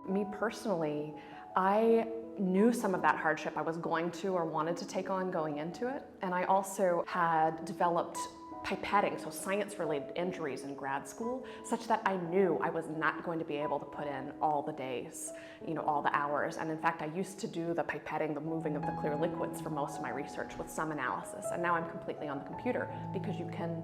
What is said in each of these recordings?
Me personally, I knew some of that hardship I was going to or wanted to take on going into it. And I also had developed pipetting, so science-related injuries in grad school, such that I knew I was not going to be able to put in all the days, all the hours. And in fact, I used to do the pipetting, the moving of the clear liquids for most of my research with some analysis. And now I'm completely on the computer because you can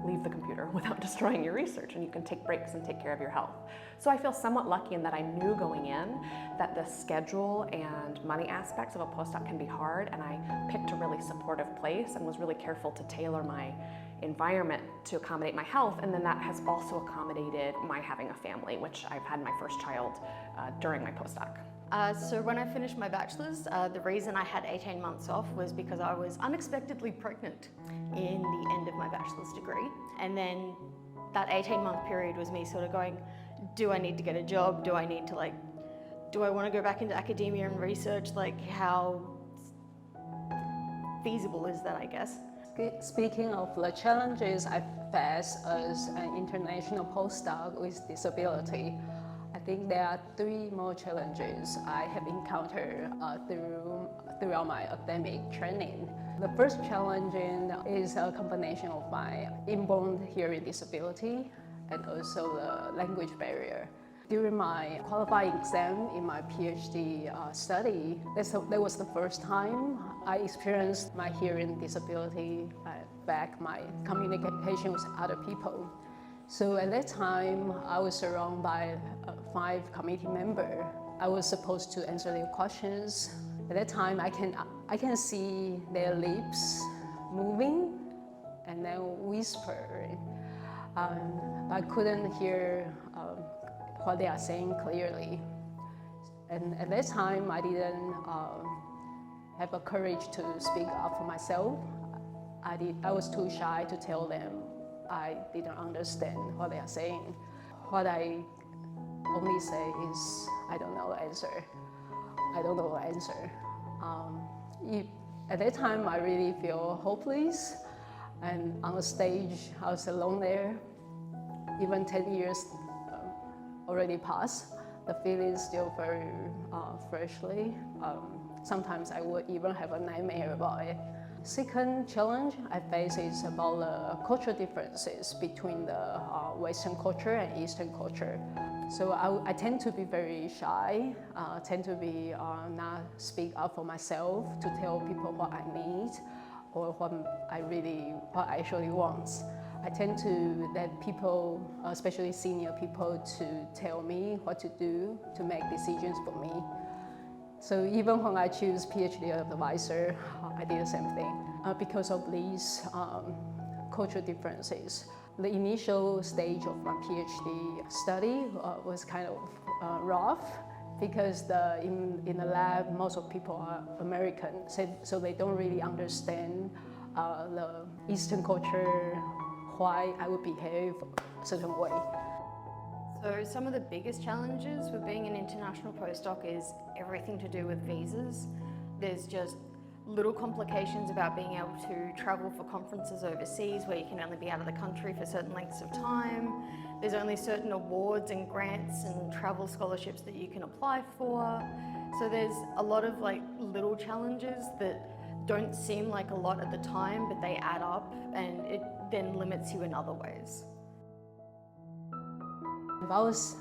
leave the computer without destroying your research, and you can take breaks and take care of your health. So I feel somewhat lucky in that I knew going in that the schedule and money aspects of a postdoc can be hard, and I picked a really supportive place and was really careful to tailor my environment to accommodate my health, and then that has also accommodated my having a family, which I've had my first child during my postdoc. So when I finished my bachelor's, the reason I had 18 months off was because I was unexpectedly pregnant in the end of my bachelor's degree. And then that 18-month period was me sort of going, do I need to get a job? Do I need to do I want to go back into academia and research? How feasible is that, I guess? Speaking of the challenges I face as an international postdoc with disability, I think there are three more challenges I have encountered throughout my academic training. The first challenge is a combination of my inborn hearing disability and also the language barrier. During my qualifying exam in my PhD study, that was the first time I experienced my hearing disability back my communication with other people. So at that time, I was surrounded by 5 committee members. I was supposed to answer their questions. At that time, I can see their lips moving and then whispering. I couldn't hear what they are saying clearly. And at that time, I didn't have the courage to speak up for myself. I was too shy to tell them I didn't understand what they are saying. What I only say is, I don't know the answer. I don't know the answer. At that time, I really feel hopeless. And on the stage, I was alone there. Even 10 years already passed. The feeling is still very freshly. Sometimes I would even have a nightmare about it. Second challenge I face is about the cultural differences between the Western culture and Eastern culture. So I tend to be very shy, tend to be not speak up for myself to tell people what I need or what I actually want. I tend to let people, especially senior people, to tell me what to do to make decisions for me. So even when I choose PhD advisor, I did the same thing. Because of these cultural differences, the initial stage of my PhD study was kind of rough because in the lab, most of people are American, so they don't really understand the Eastern culture, why I would behave a certain way. So some of the biggest challenges with being an international postdoc is everything to do with visas. There's just little complications about being able to travel for conferences overseas where you can only be out of the country for certain lengths of time. There's only certain awards and grants and travel scholarships that you can apply for. So there's a lot of little challenges that don't seem like a lot at the time, but they add up and it then limits you in other ways. I was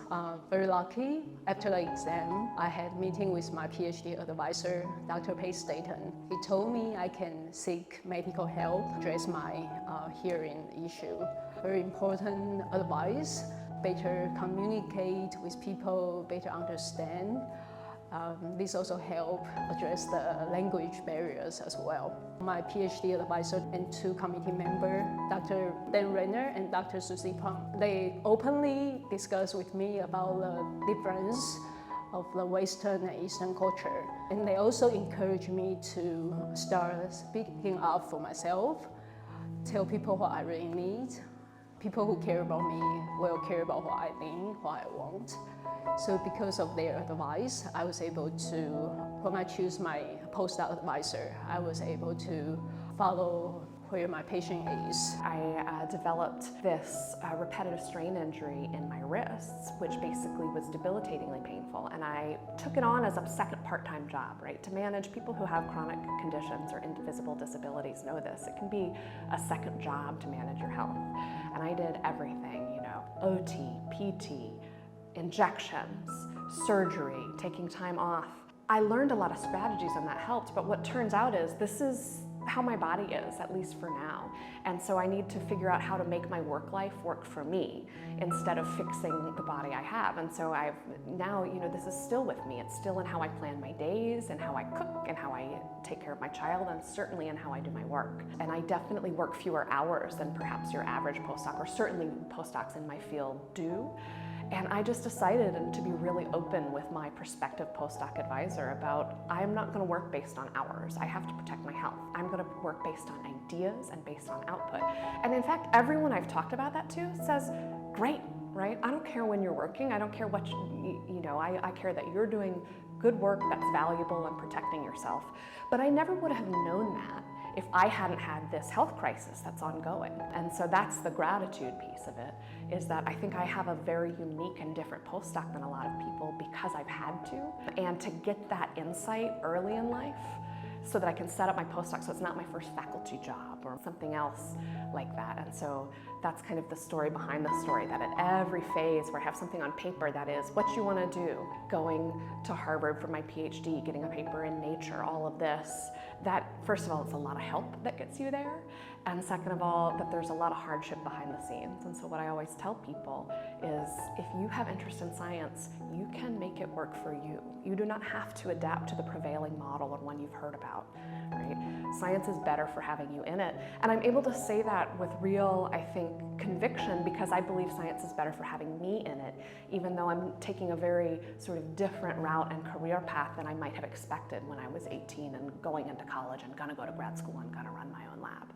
very lucky. After the exam, I had a meeting with my PhD advisor, Dr. Pace Staten. He told me I can seek medical help to address my hearing issue. Very important advice, better communicate with people, better understand. This also helps address the language barriers as well. My PhD advisor and 2 committee members, Dr. Dan Renner and Dr. Susie Pang, they openly discussed with me about the difference of the Western and Eastern culture. And they also encouraged me to start speaking up for myself, tell people what I really need. People who care about me will care about what I think, what I want. So because of their advice, I was able to, when I choose my postdoc advisor, I was able to follow where my patient is. I developed this repetitive strain injury in my wrists, which basically was debilitatingly painful. And I took it on as a second part-time job, right? To manage people who have chronic conditions or indivisible disabilities know this. It can be a second job to manage your health. And I did everything, you know, OT, PT, injections, surgery, taking time off. I learned a lot of strategies and that helped, but what turns out is this is how my body is, at least for now. And so I need to figure out how to make my work life work for me instead of fixing the body I have. And so I've now, you know, this is still with me. It's still in how I plan my days and how I cook and how I take care of my child, and certainly in how I do my work. And I definitely work fewer hours than perhaps your average postdoc, or certainly postdocs in my field do. And I just decided to be really open with my prospective postdoc advisor about, I'm not going to work based on hours. I have to protect my health. I'm going to work based on ideas and based on output. And in fact, everyone I've talked about that to says, great, right? I don't care when you're working. I don't care what, you know, I care that you're doing good work that's valuable and protecting yourself. But I never would have known that if I hadn't had this health crisis that's ongoing. And so that's the gratitude piece of it, is that I think I have a very unique and different postdoc than a lot of people because I've had to. And to get that insight early in life so that I can set up my postdoc so it's not my first faculty job or something else like that. And so that's kind of the story behind the story, that at every phase where I have something on paper that is what you want to do, going to Harvard for my PhD, getting a paper in Nature, all of this, that first of all, it's a lot of help that gets you there. And second of all, that there's a lot of hardship behind the scenes. And so what I always tell people is if you have interest in science, you can make it work for you. You do not have to adapt to the prevailing model or one you've heard about, right? Science is better for having you in it. And I'm able to say that with real, I think, conviction because I believe science is better for having me in it, even though I'm taking a very sort of different route and career path than I might have expected when I was 18 and going into college and gonna go to grad school and gonna run my own lab.